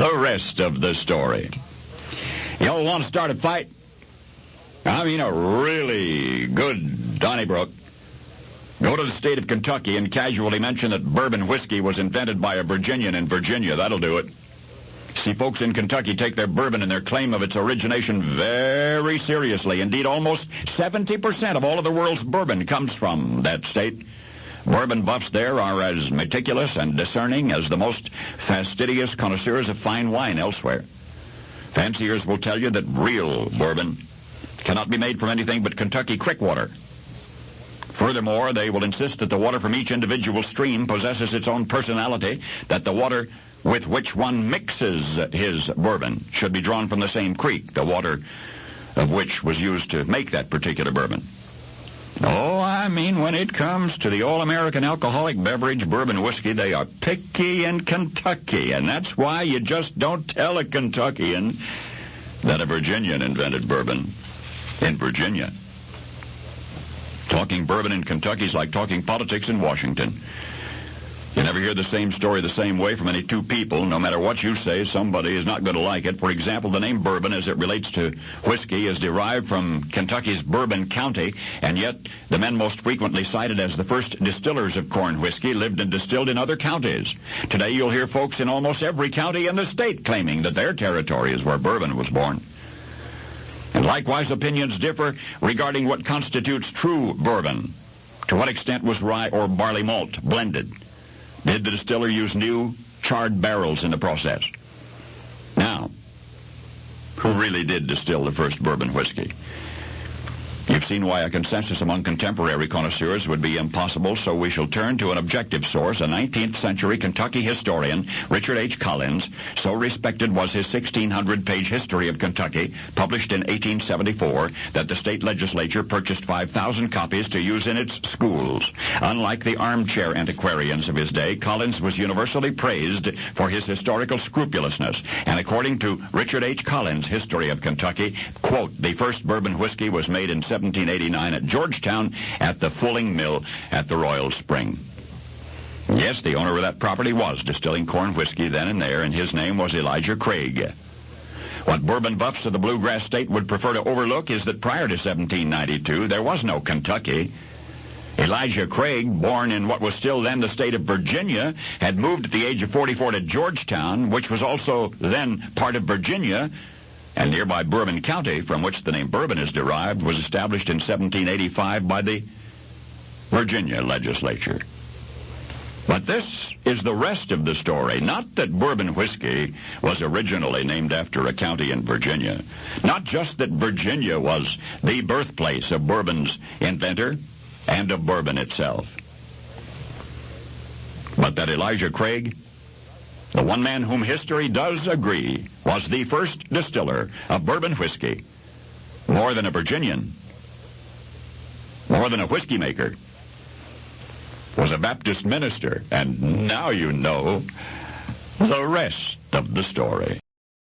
The rest of the story. You all want to start a fight? I mean a really good Donnybrook. Go to the state of Kentucky and casually mention that bourbon whiskey was invented by a Virginian in Virginia. That'll do it. See, folks in Kentucky take their bourbon and their claim of its origination very seriously. Indeed, almost 70% of all of the world's bourbon comes from that state. Bourbon buffs there are as meticulous and discerning as the most fastidious connoisseurs of fine wine elsewhere. Fanciers will tell you that real bourbon cannot be made from anything but Kentucky creek water. Furthermore, they will insist that the water from each individual stream possesses its own personality, that the water with which one mixes his bourbon should be drawn from the same creek, the water of which was used to make that particular bourbon. Oh, I mean, when it comes to the all-American alcoholic beverage, bourbon whiskey, they are picky in Kentucky, and that's why you just don't tell a Kentuckian that a Virginian invented bourbon in Virginia. Talking bourbon in Kentucky is like talking politics in Washington. You never hear the same story the same way from any two people. No matter what you say, somebody is not going to like it. For example, the name Bourbon, as it relates to whiskey, is derived from Kentucky's Bourbon County, and yet the men most frequently cited as the first distillers of corn whiskey lived and distilled in other counties. Today you'll hear folks in almost every county in the state claiming that their territory is where bourbon was born. And likewise, opinions differ regarding what constitutes true bourbon. To what extent was rye or barley malt blended? Did the distiller use new, charred barrels in the process? Now, who really did distill the first bourbon whiskey? You've seen why a consensus among contemporary connoisseurs would be impossible, so we shall turn to an objective source, a 19th century Kentucky historian, Richard H. Collins. So respected was his 1,600-page history of Kentucky, published in 1874, that the state legislature purchased 5,000 copies to use in its schools. Unlike the armchair antiquarians of his day, Collins was universally praised for his historical scrupulousness. And according to Richard H. Collins' History of Kentucky, quote, the first bourbon whiskey was made in 1789 at Georgetown at the Fulling Mill at the Royal Spring. Yes, the owner of that property was distilling corn whiskey then and there, and his name was Elijah Craig. What bourbon buffs of the bluegrass state would prefer to overlook is that prior to 1792, there was no Kentucky. Elijah Craig, born in what was still then the state of Virginia, had moved at the age of 44 to Georgetown, which was also then part of Virginia, and nearby Bourbon County, from which the name Bourbon is derived, was established in 1785 by the Virginia legislature. But this is the rest of the story. Not that bourbon whiskey was originally named after a county in Virginia. Not just that Virginia was the birthplace of bourbon's inventor and of bourbon itself. But that Elijah Craig, the one man whom history does agree was the first distiller of bourbon whiskey, more than a Virginian, more than a whiskey maker, was a Baptist minister. And now you know the rest of the story.